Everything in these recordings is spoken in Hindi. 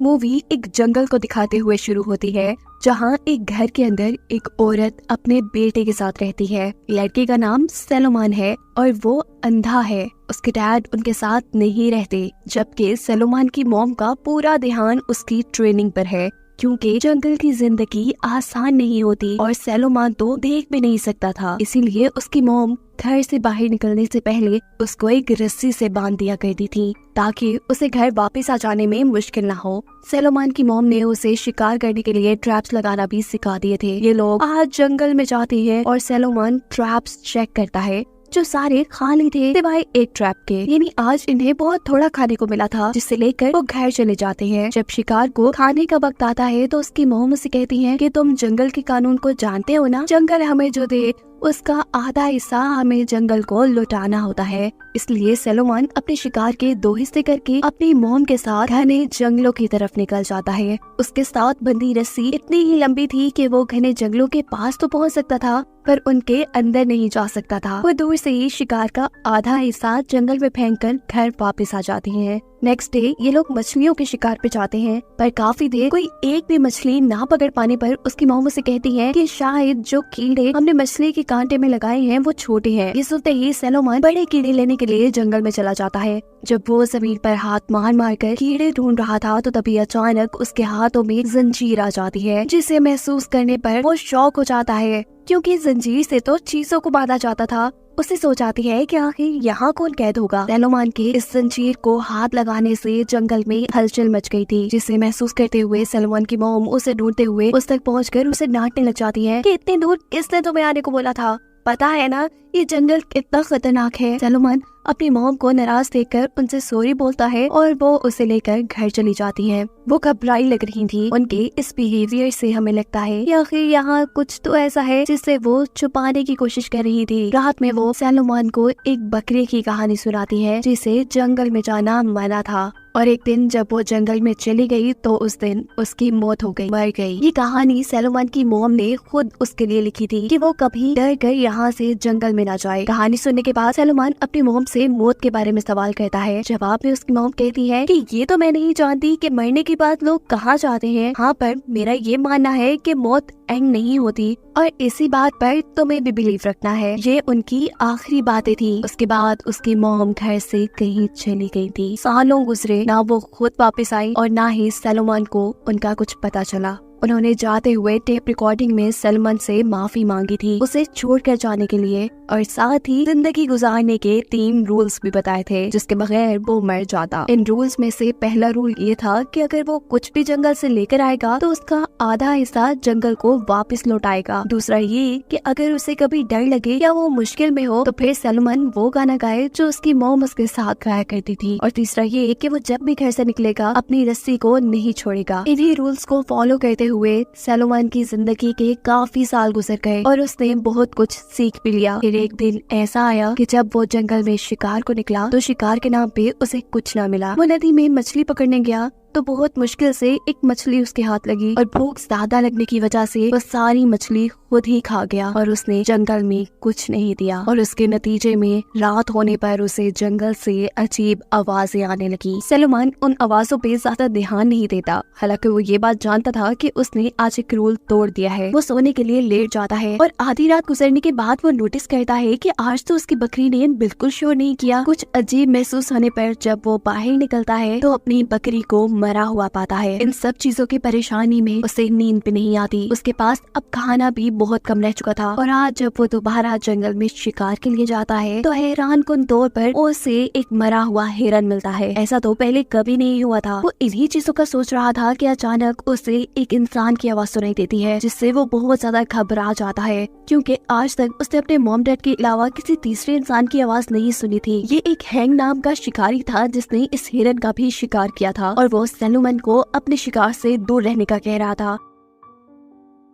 मूवी एक जंगल को दिखाते हुए शुरू होती है, जहाँ एक घर के अंदर एक औरत अपने बेटे के साथ रहती है। लड़के का नाम सलोमान है और वो अंधा है। उसके डैड उनके साथ नहीं रहते, जबकि सलोमान की मॉम का पूरा ध्यान उसकी ट्रेनिंग पर है, क्योंकि जंगल की जिंदगी आसान नहीं होती और सलोमान तो देख भी नहीं सकता था। इसीलिए उसकी मॉम घर से बाहर निकलने से पहले उसको एक रस्सी से बांध दिया करती थी, ताकि उसे घर वापस आ जाने में मुश्किल ना हो। सलोमान की मॉम ने उसे शिकार करने के लिए ट्रैप्स लगाना भी सिखा दिए थे। ये लोग आज जंगल में जाते हैं और सलोमान ट्रैप्स चेक करता है, जो सारे खाली थे सिवाय एक ट्रैप के। यानी आज इन्हें बहुत थोड़ा खाने को मिला था, जिसे लेकर वो घर चले जाते हैं। जब शिकार को खाने का वक्त आता है तो उसकी मॉम उसे कहती है कि तुम जंगल के कानून को जानते हो ना, जंगल हमें जो दे उसका आधा हिस्सा हमें जंगल को लौटाना होता है। इसलिए सलोमान अपने शिकार के 2 हिस्से करके अपनी मॉम के साथ घने जंगलों की तरफ निकल जाता है। उसके साथ बंधी रस्सी इतनी ही लंबी थी कि वो घने जंगलों के पास तो पहुंच सकता था, पर उनके अंदर नहीं जा सकता था। वो दूर से ही शिकार का आधा हिस्सा जंगल में फेंककर घर वापस आ जाती हैं। नेक्स्ट डे ये लोग मछलियों के शिकार पे जाते हैं, पर काफी देर कोई एक भी मछली ना पकड़ पाने पर उसकी मॉम उसे कहती है कि शायद जो कीड़े हमने मछली के कांटे में लगाए हैं वो छोटे हैं। ये सुनते ही सलोमान बड़े कीड़े लेने के लिए जंगल में चला जाता है। जब वो जमीन पर हाथ मार मार कर कीड़े ढूंढ रहा था तो तभी अचानक उसके हाथों में जंजीर आ जाती है, जिसे महसूस करने पर वो शॉक हो जाता है, क्योंकि जंजीर से तो चीजों को बांधा जाता था। उसे सोच आती है कि आखिर यहाँ कौन कैद होगा। सलोमान के इस जंजीर को हाथ लगाने से जंगल में हलचल मच गई थी, जिसे महसूस करते हुए सलोमान की मॉम उसे ढूंढते हुए उस तक पहुंचकर उसे डांटने लग जाती है कि इतनी दूर किसने तुम्हें आने को बोला था, पता है ना ये जंगल कितना खतरनाक है। सलोमान अपनी मॉम को नाराज देखकर उनसे सॉरी बोलता है और वो उसे लेकर घर चली जाती है। वो घबराई लग रही थी। उनके इस बिहेवियर से हमें लगता है कि आखिर यहाँ कुछ तो ऐसा है जिससे वो छुपाने की कोशिश कर रही थी। रात में वो सलोमान को एक बकरे की कहानी सुनाती है, जिसे जंगल में जाना मना था, और एक दिन जब वो जंगल में चली गई तो उस दिन उसकी मौत हो गई, मर गई। ये कहानी सलोमान की मॉम ने खुद उसके लिए लिखी थी कि वो कभी डर कर यहाँ से जंगल में ना जाए। कहानी सुनने के बाद सलोमान अपनी मॉम से मौत के बारे में सवाल करता है। जवाब में उसकी मॉम कहती है कि ये तो मैं नहीं जानती कि मरने के बाद लोग कहाँ जाते हैं। हाँ, पर मेरा ये मानना है कि मौत एंड नहीं होती, और इसी बात पर तुम्हें भी बिलीव रखना है। ये उनकी आखिरी बातें थी। उसके बाद उसकी मॉम घर से कहीं चली गई थी। सालों गुजरे, ना वो खुद वापस आई और ना ही सलोमान को उनका कुछ पता चला। उन्होंने जाते हुए टेप रिकॉर्डिंग में सलमान से माफी मांगी थी उसे छोड़कर जाने के लिए, और साथ ही जिंदगी गुजारने के 3 रूल्स भी बताए थे जिसके बगैर वो मर जाता। इन रूल्स में से पहला रूल ये था कि अगर वो कुछ भी जंगल से लेकर आएगा तो उसका आधा हिस्सा जंगल को वापस लौटाएगा। दूसरा ये कि अगर उसे कभी डर लगे या वो मुश्किल में हो तो फिर सलमान वो गाना गाए जो उसकी मॉम उसके साथ गाया करती थी। और तीसरा ये कि वो जब भी घर से निकलेगा अपनी रस्सी को नहीं छोड़ेगा। इन्हीं रूल्स को फॉलो करते हुए सलोमान की जिंदगी के काफी साल गुजर गए और उसने बहुत कुछ सीख भी लिया। फिर एक दिन ऐसा आया कि जब वो जंगल में शिकार को निकला तो शिकार के नाम पे उसे कुछ ना मिला। वो नदी में मछली पकड़ने गया तो बहुत मुश्किल से एक मछली उसके हाथ लगी, और भूख ज्यादा लगने की वजह से वो सारी मछली खुद ही खा गया और उसने जंगल में कुछ नहीं दिया। और उसके नतीजे में रात होने पर उसे जंगल से अजीब आवाजें आने लगी। सलोमान उन आवाजों पे ज्यादा ध्यान नहीं देता, हालांकि वो ये बात जानता था कि उसने आज एक रूल तोड़ दिया है। वो सोने के लिए लेट जाता है और आधी रात गुजरने के बाद वो नोटिस करता है कि आज तो उसकी बकरी ने बिल्कुल शोर नहीं किया। कुछ अजीब महसूस होने पर जब वो बाहर निकलता है तो अपनी बकरी को मरा हुआ पाता है। इन सब चीजों की परेशानी में उसे नींद भी नहीं आती। उसके पास अब खाना भी बहुत कम रह चुका था, और आज जब वो दोबारा जंगल में शिकार के लिए जाता है तो हैरानकुन तौर पर उसे एक मरा हुआ हिरन मिलता है। ऐसा तो पहले कभी नहीं हुआ था। वो इन्हीं चीजों का सोच रहा था कि अचानक उसे एक इंसान की आवाज सुनाई देती है, जिससे वो बहुत ज्यादा घबरा जाता है, क्योंकि आज तक उसने अपने मॉम डैड के अलावा किसी तीसरे इंसान की आवाज नहीं सुनी थी। ये एक हैंग नाम का शिकारी था जिसने इस हिरन का भी शिकार किया था, और वो सलोमान को अपने शिकार से दूर रहने का कह रहा था।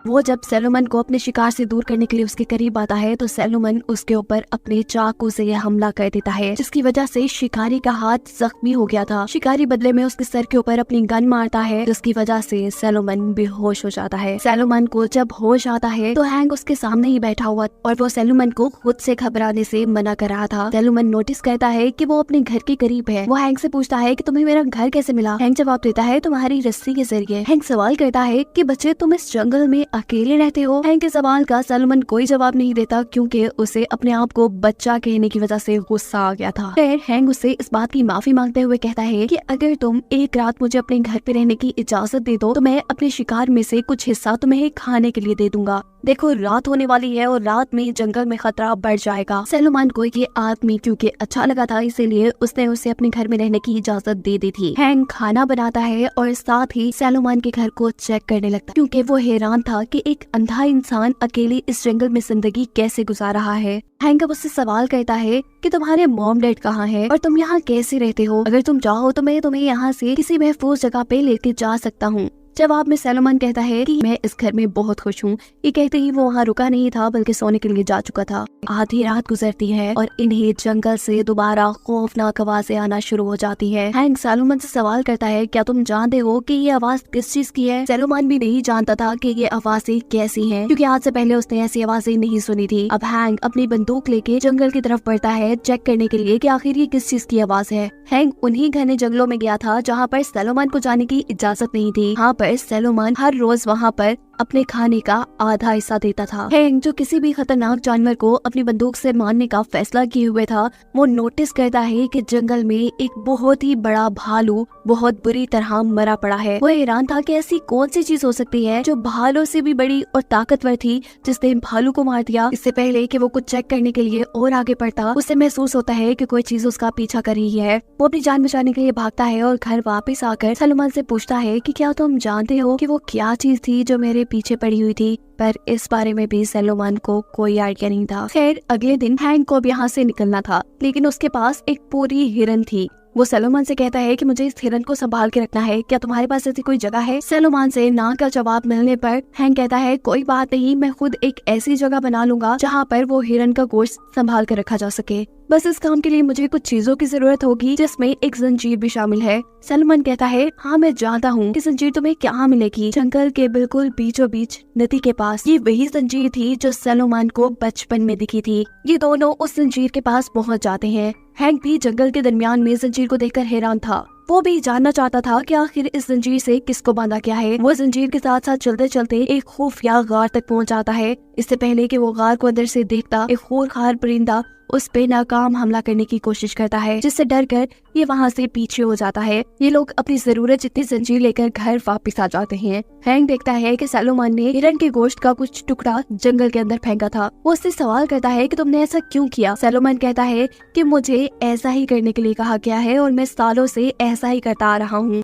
वो जब सैलोमन को अपने शिकार से दूर करने के लिए उसके करीब आता है तो सैलोमन उसके ऊपर अपने चाकू से यह हमला कर देता है, जिसकी वजह से शिकारी का हाथ जख्मी हो गया था। शिकारी बदले में उसके सर के ऊपर अपनी गन मारता है, जिसकी वजह से सैलोमन बेहोश हो जाता है। सैलोमन को जब होश आता है तो हैंक उसके सामने ही बैठा हुआ और वो सैलोमन को खुद से घबराने से मना कर रहा था। सैलोमन नोटिस करता है कि वो अपने घर के करीब है। वो हैंक से पूछता है कि तुम्हें मेरा घर कैसे मिला। हैंक जवाब देता है तुम्हारी रस्सी के जरिए। हैंक सवाल करता है कि बच्चे तुम इस जंगल में अकेले रहते हो। हैंक के सवाल का सैलोमन कोई जवाब नहीं देता, क्योंकि उसे अपने आप को बच्चा कहने की वजह से गुस्सा आ गया था। फिर हैंक उससे इस बात की माफी मांगते हुए कहता है कि अगर तुम एक रात मुझे अपने घर पे रहने की इजाजत दे दो तो मैं अपने शिकार में से कुछ हिस्सा तुम्हें खाने के लिए दे दूंगा। देखो रात होने वाली है और रात में जंगल में खतरा बढ़ जाएगा। सैलोमन को ये आदमी क्योंकि अच्छा लगा था, इसीलिए उसने उसे अपने घर में रहने की इजाजत दे दी थी। हैंक खाना बनाता है और साथ ही सैलोमन के घर को चेक करने लगता, क्योंकि वो हैरान था कि एक अंधा इंसान अकेले इस जंगल में जिंदगी कैसे गुजार रहा है। हैंक अब उससे सवाल करता है कि तुम्हारे मॉम डैड कहाँ है और तुम यहाँ कैसे रहते हो। अगर तुम चाहो तो मैं तुम्हें यहाँ से किसी महफूज जगह पे लेके जा सकता हूँ। जवाब में सैलोमन कहता है कि मैं इस घर में बहुत खुश हूँ। ये कहते ही वो वहाँ रुका नहीं था बल्कि सोने के लिए जा चुका था। आधी रात गुजरती है और इन्हें जंगल से दोबारा खौफनाक आवाजें आना शुरू हो जाती है। हैंक सैलोमन से सवाल करता है क्या तुम जानते हो कि ये आवाज किस चीज की है। सैलोमन भी नहीं जानता था कि ये आवाजें कैसी हैं, क्योंकि आज से पहले उसने ऐसी आवाजें नहीं सुनी थी। अब हैंक अपनी बंदूक लेके जंगल की तरफ बढ़ता है चेक करने के लिए कि आखिर ये किस चीज की आवाज है। हैंक उन्हीं घने जंगलों में गया था जहाँ पर सैलोमन को जाने की इजाजत नहीं थी। यहाँ पर सैलोमन हर रोज वहाँ पर अपने खाने का आधा हिस्सा देता था। हैंक जो किसी भी खतरनाक जानवर को अपनी बंदूक से मारने का फैसला किए हुए था, वो नोटिस करता है कि जंगल में एक बहुत ही बड़ा भालू बहुत बुरी तरह मरा पड़ा है। वो हैरान था कि ऐसी कौन सी चीज हो सकती है जो भालू से भी बड़ी और ताकतवर थी, जिसने भालू को मार दिया। इससे पहले कि वो कुछ चेक करने के लिए और आगे बढ़ता, उसे महसूस होता है कि कोई चीज उसका पीछा कर रही है। वो अपनी जान बचाने के लिए भागता है और घर वापस आकर सैलोमन से पूछता है कि क्या तुम जानते हो कि वो क्या चीज थी जो मेरे पीछे पड़ी हुई थी। पर इस बारे में भी सैलोमन को कोई आइडिया नहीं था। खैर अगले दिन हैंक को अब यहाँ से निकलना था, लेकिन उसके पास एक पूरी हिरन थी। वो सैलोमन से कहता है कि मुझे इस हिरन को संभाल के रखना है, क्या तुम्हारे पास ऐसी कोई जगह है। सैलोमन से ना का जवाब मिलने पर हैंक कहता है कोई बात नहीं, मैं खुद एक ऐसी जगह बना लूंगा जहाँ पर वो हिरन का गोश्त संभाल कर रखा जा सके। बस इस काम के लिए मुझे कुछ चीजों की जरूरत होगी, जिसमें एक जंजीर भी शामिल है। सैलोमन कहता है हाँ मैं जानता हूँ कि जंजीर तुम्हें कहाँ मिलेगी। जंगल के बिल्कुल बीचों बीच नदी के पास। ये वही जंजीर थी जो सैलोमन को बचपन में दिखी थी। ये दोनों उस जंजीर के पास पहुँच जाते हैं। हैंक भी जंगल के दरमियान में जंजीर को देखकर हैरान था। वो भी जानना चाहता था कि आखिर इस जंजीर से किसको बांधा गया है। वो जंजीर के साथ साथ चलते चलते एक खुफिया गार तक पहुंच जाता है। इससे पहले कि वो गार को अंदर से देखता, एक खूंखार परिंदा उस पे नाकाम हमला करने की कोशिश करता है, जिससे डर कर ये वहाँ से पीछे हो जाता है। ये लोग अपनी जरूरत जितनी जंजीर लेकर घर वापस आ जाते हैं। हैंक देखता है कि सैलोमन ने हिरन के गोश्त का कुछ टुकड़ा जंगल के अंदर फेंका था। वो उससे सवाल करता है कि तुमने ऐसा क्यों किया। सैलोमन कहता है कि मुझे ऐसा ही करने के लिए कहा गया है और मैं सालों से ऐसा ही करता आ रहा हूँ।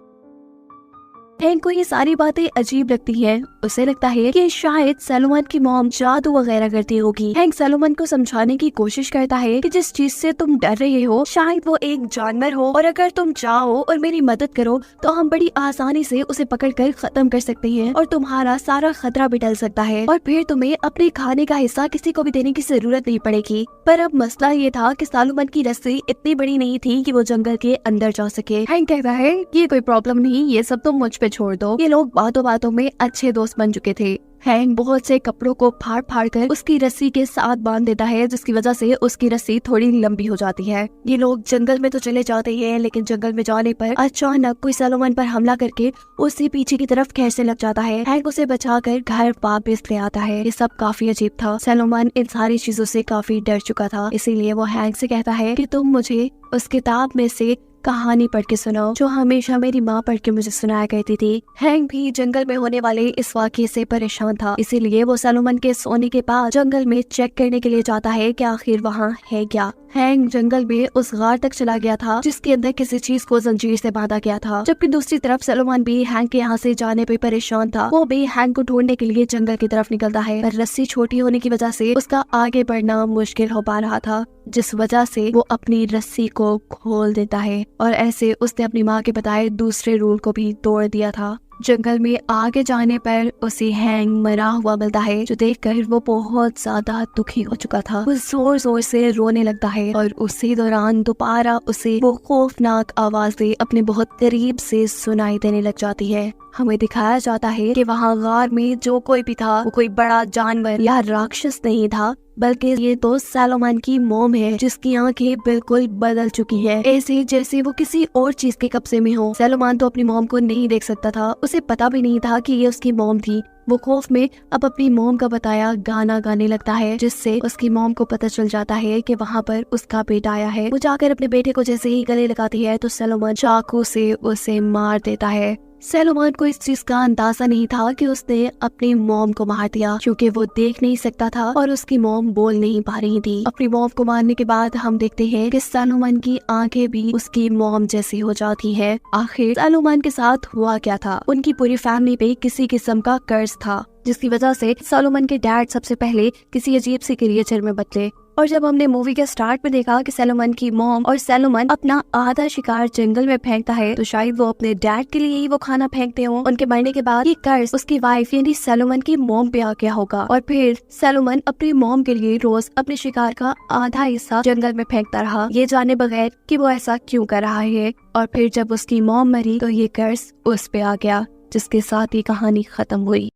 हैंक को ये सारी बातें अजीब लगती हैं। उसे लगता है कि शायद सैलोमन की मॉम जादू वगैरह करती होगी। हैंक सैलोमन को समझाने की कोशिश करता है कि जिस चीज से तुम डर रहे हो शायद वो एक जानवर हो, और अगर तुम चाहो और मेरी मदद करो तो हम बड़ी आसानी से उसे पकड़कर खत्म कर सकते हैं और तुम्हारा सारा खतरा भी टल सकता है, और फिर तुम्हें अपने खाने का हिस्सा किसी को भी देने की जरूरत नहीं पड़ेगी। पर अब मसला ये था कि सैलोमन की रस्सी इतनी बड़ी नहीं थी कि वो जंगल के अंदर जा सके। हैंक कहता है ये कोई प्रॉब्लम नहीं, ये सब तुम मुझ पे छोड़ दो। ये लोग बातों बातों में अच्छे दोस्त बन चुके थे। हैंक बहुत से कपड़ों को फाड़ फाड़ कर उसकी रस्सी के साथ बांध देता है, जिसकी वजह से उसकी रस्सी थोड़ी लंबी हो जाती है। ये लोग जंगल में तो चले जाते हैं, लेकिन जंगल में जाने पर अचानक कोई सैलोमन पर हमला करके उससे पीछे की तरफ खींचने लग जाता है। हैंक उसे बचाकर घर वापस ले आता है। ये सब काफी अजीब था। सैलोमन इन सारी चीजों से काफी डर चुका था, इसीलिए वो हैंक से कहता है कि तुम मुझे उस किताब में से कहानी पढ़ के सुनाओ जो हमेशा मेरी माँ पढ़ के मुझे सुनाया करती थी। हैंक भी जंगल में होने वाले इस वाक़ये से परेशान था, इसीलिए वो सैलोमन के सोने के पास जंगल में चेक करने के लिए जाता है कि आखिर वहाँ है क्या। हैंक जंगल में उस गार तक चला गया था जिसके अंदर किसी चीज को जंजीर से बांधा गया था, जबकि दूसरी तरफ सैलोमन भी हैंक के यहाँ से जाने पे परेशान था। वो भी हैंक को ढूंढने के लिए जंगल की तरफ निकलता है, पर रस्सी छोटी होने की वजह से उसका आगे बढ़ना मुश्किल हो पा रहा था, जिस वजह से वो अपनी रस्सी को खोल देता है, और ऐसे उसने अपनी माँ के बताए दूसरे रूल को भी तोड़ दिया था। जंगल में आगे जाने पर उसे हैंग मरा हुआ मिलता है, जो देखकर वो बहुत ज्यादा दुखी हो चुका था। वो जोर जोर से रोने लगता है और उसी दौरान दोबारा उसे वो खौफनाक आवाजें अपने बहुत करीब से सुनाई देने लग जाती है। हमें दिखाया जाता है कि वहाँ गार में जो कोई भी था वो कोई बड़ा जानवर या राक्षस नहीं था, बल्कि ये तो सैलोमन की मॉम है, जिसकी आंखें बिल्कुल बदल चुकी है, ऐसे जैसे वो किसी और चीज के कब्जे में हो। सैलोमन तो अपनी मॉम को नहीं देख सकता था, उसे पता भी नहीं था कि ये उसकी मॉम थी। वो खौफ में अब अपनी मॉम का बताया गाना गाने लगता है, जिससे उसकी मॉम को पता चल जाता है कि वहाँ पर उसका बेटा आया है। वो जाकर अपने बेटे को जैसे ही गले लगाती है तो सैलोमन चाकू से उसे मार देता है। सैलोमन को इस चीज का अंदाजा नहीं था कि उसने अपनी मॉम को मार दिया, क्योंकि वो देख नहीं सकता था और उसकी मॉम बोल नहीं पा रही थी। अपनी मॉम को मारने के बाद हम देखते हैं कि सैलोमन की आंखें भी उसकी मॉम जैसी हो जाती है। आखिर सैलोमन के साथ हुआ क्या था? उनकी पूरी फैमिली पे किसी किस्म का कर्ज था, जिसकी वजह से सैलोमन के डैड सबसे पहले किसी अजीब सी क्रिएचर में बदले। और जब हमने मूवी के स्टार्ट में देखा कि सैलोमन की मॉम और सैलोमन अपना आधा शिकार जंगल में फेंकता है, तो शायद वो अपने डैड के लिए ही वो खाना फेंकते हो। उनके मरने के बाद ये कर्ज उसकी वाइफ यानी सैलोमन की मॉम पे आ गया होगा, और फिर सैलोमन अपनी मॉम के लिए रोज अपने शिकार का आधा हिस्सा जंगल में फेंकता रहा, ये जाने बगैर कि वो ऐसा क्यों कर रहा है। और फिर जब उसकी मॉम मरी तो ये कर्ज उस पे आ गया, जिसके साथ ही कहानी खत्म हुई।